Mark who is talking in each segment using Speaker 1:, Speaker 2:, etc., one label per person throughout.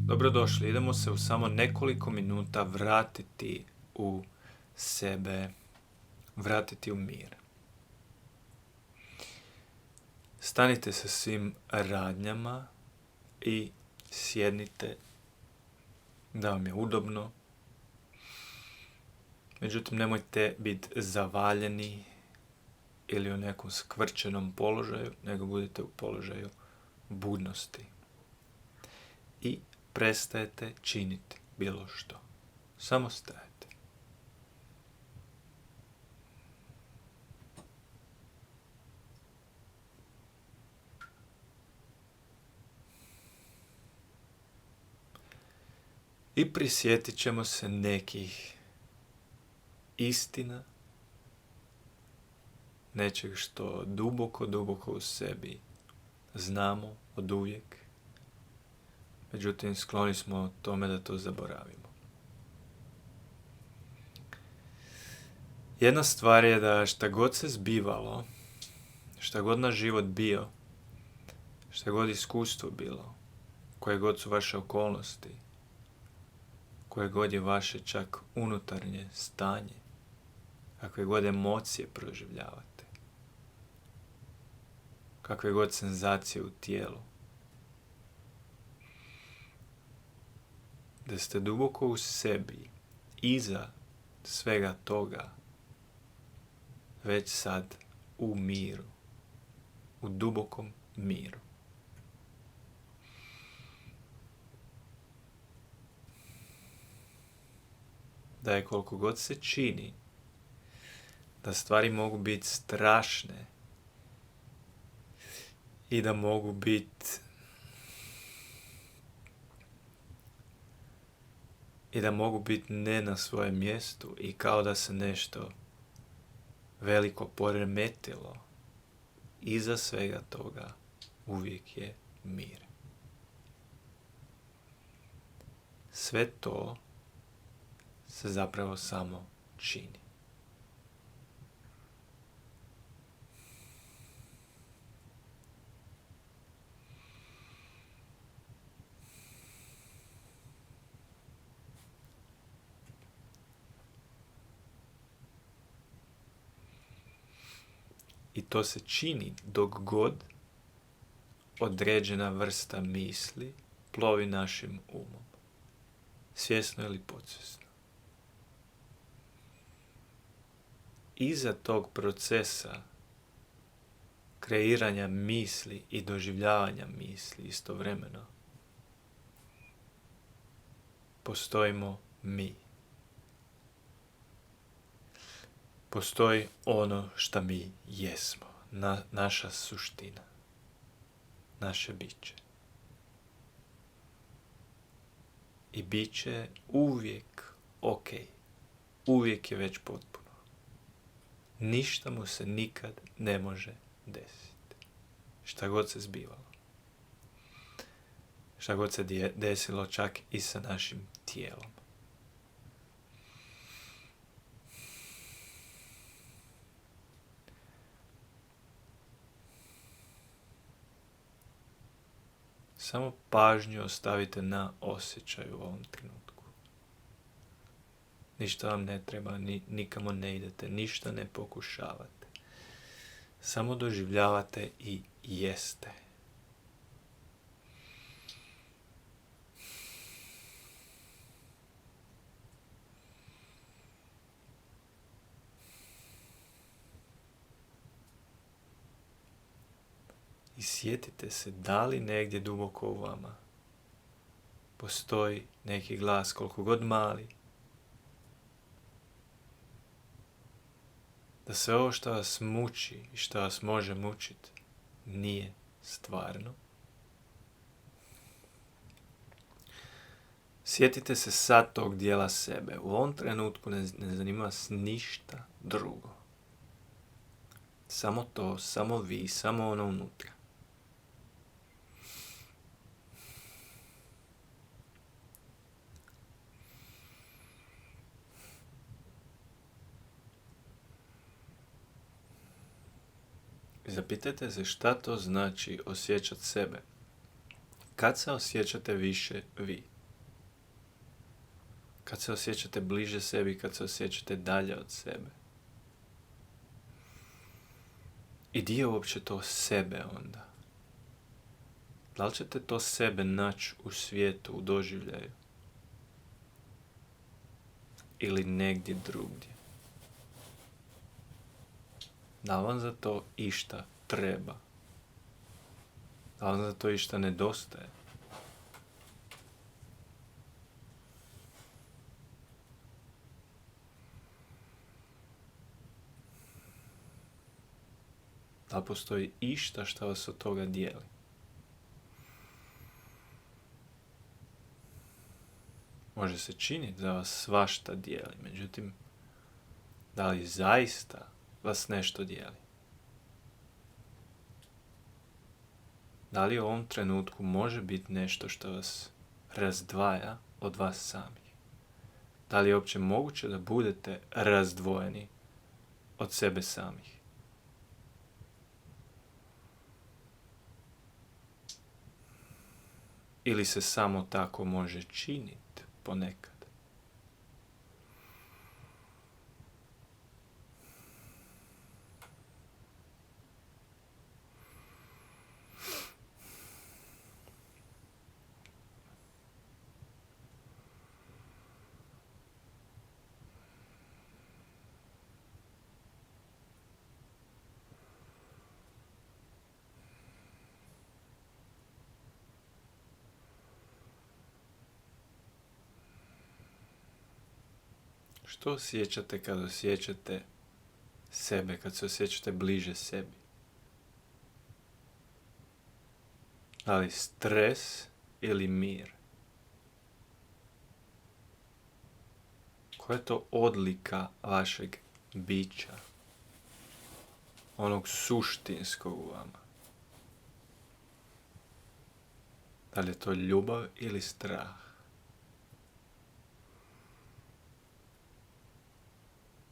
Speaker 1: Dobrodošli, idemo se u samo nekoliko minuta vratiti u sebe, vratiti u mir. Stanite sa svim radnjama i sjednite da vam je udobno. Međutim, nemojte biti zavaljeni ili u nekom skvrčenom položaju, nego budite u položaju budnosti. I prestajete činiti bilo što. Samo stajete. I prisjetit ćemo se nekih istina, nečeg što duboko u sebi znamo od uvijek. Međutim, skloni smo tome da to zaboravimo. Jedna stvar je da šta god se zbivalo, šta god naš život bio, šta god iskustvo bilo, koje god su vaše okolnosti, koje god je vaše čak unutarnje stanje, kakve god emocije proživljavate, kakve god senzacije u tijelu, da ste duboko u sebi, iza svega toga, već sad u miru, u dubokom miru. Da je koliko god se čini da stvari mogu biti strašne i da mogu biti ne na svojem mjestu i kao da se nešto veliko poremetilo, iza svega toga uvijek je mir. Sve to se zapravo samo čini. I to se čini dok god određena vrsta misli plovi našim umom, svjesno ili podsvjesno. Iza tog procesa kreiranja misli i doživljavanja misli istovremeno postojimo mi. Postoji ono što mi jesmo, naša suština, naše biće. I biće je uvijek ok, uvijek je već potpuno. Ništa mu se nikad ne može desiti. Šta god se zbivalo. Šta god se desilo čak i sa našim tijelom. Samo pažnju ostavite na osjećaju u ovom trenutku. Ništa vam ne treba, nikamo ne idete, ništa ne pokušavate. Samo doživljavate i jeste. I sjetite se da li negdje duboko u vama postoji neki glas, koliko god mali, da sve ovo što vas muči i što vas može mučiti nije stvarno. Sjetite se sad tog dijela sebe. U ovom trenutku ne zanima vas ništa drugo. Samo to, samo vi, samo ono unutra. Zapitajte se šta to znači osjećati sebe. Kad se osjećate više vi? Kad se osjećate bliže sebi, kad se osjećate dalje od sebe. I di je uopće to sebe onda? Da li ćete to sebe naći u svijetu, u doživljaju? Ili negdje drugdje? Da li vam za to išta treba? Da li vam za to išta nedostaje? Da li postoji išta što vas od toga dijeli? Može se činiti da vas svašta dijeli, međutim, da li zaista vas nešto dijeli? Da li u ovom trenutku može biti nešto što vas razdvaja od vas samih? Da li je uopće moguće da budete razdvojeni od sebe samih? Ili se samo tako može činiti ponekad? Što osjećate kad osjećate sebe, kad se osjećate bliže sebi? Da li stres ili mir? Koja je to odlika vašeg bića? Onog suštinskog u vama? Da li je to ljubav ili strah?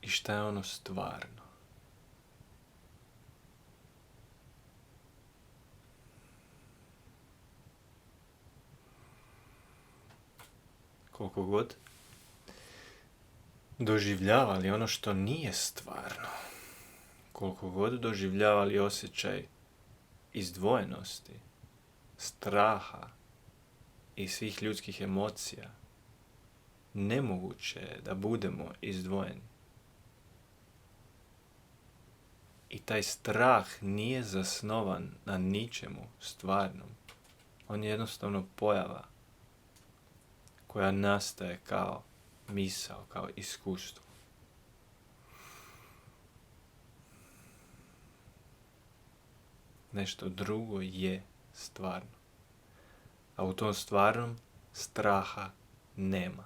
Speaker 1: I šta je ono stvarno? Koliko god doživljavali ono što nije stvarno, koliko god doživljavali osjećaj izdvojenosti, straha i svih ljudskih emocija, nemoguće je da budemo izdvojeni. I taj strah nije zasnovan na ničemu stvarnom. On je jednostavno pojava koja nastaje kao misao, kao iskustvo. Nešto drugo je stvarno. A u tom stvarnom straha nema.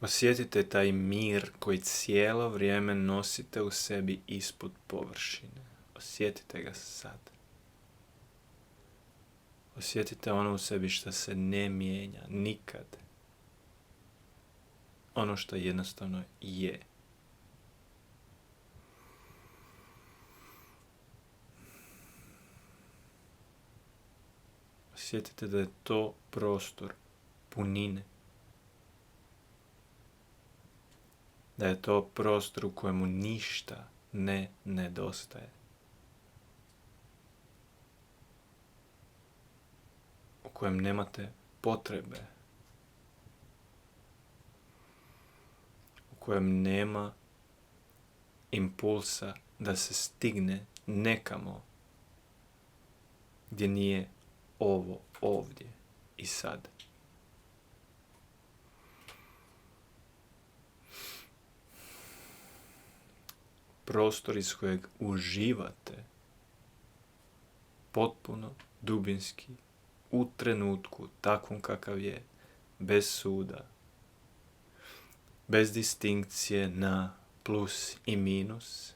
Speaker 1: Osjetite taj mir koji cijelo vrijeme nosite u sebi ispod površine. Osjetite ga sad. Osjetite ono u sebi što se ne mijenja nikad. Ono što jednostavno je. Osjetite da je to prostor punine. Da je to prostor u kojemu ništa ne nedostaje. U kojem nemate potrebe. U kojem nema impulsa da se stigne nekamo gdje nije ovo ovdje i sad. Prostor iz kojeg uživate potpuno, dubinski, u trenutku, takvom kakav je, bez suda, bez distinkcije na plus i minus,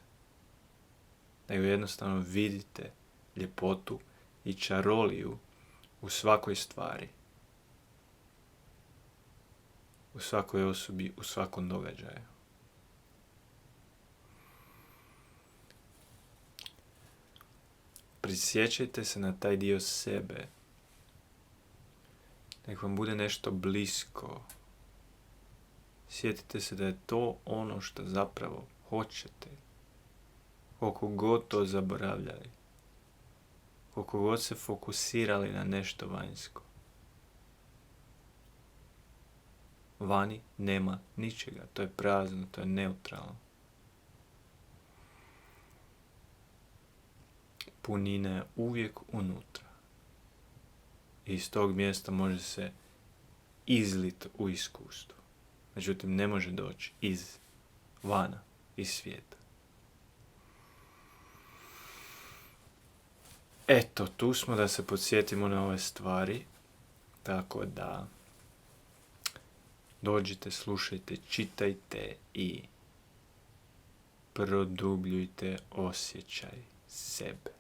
Speaker 1: nego jednostavno vidite ljepotu i čaroliju u svakoj stvari. u svakoj osobi, u svakom događaju. Prisjećajte se na taj dio sebe. Nek vam bude nešto blisko. Sjetite se da je to ono što zapravo hoćete. Koliko god to zaboravljali. Koliko god se fokusirali na nešto vanjsko. Vani nema ničega. To je prazno, to je neutralno. Punina je uvijek unutra. I iz tog mjesta može se izlit u iskustvo. Međutim, ne može doći iz vana, iz svijeta. Eto, tu smo da se podsjetimo na ove stvari. Tako da dođite, slušajte, čitajte i produbljujte osjećaj sebe.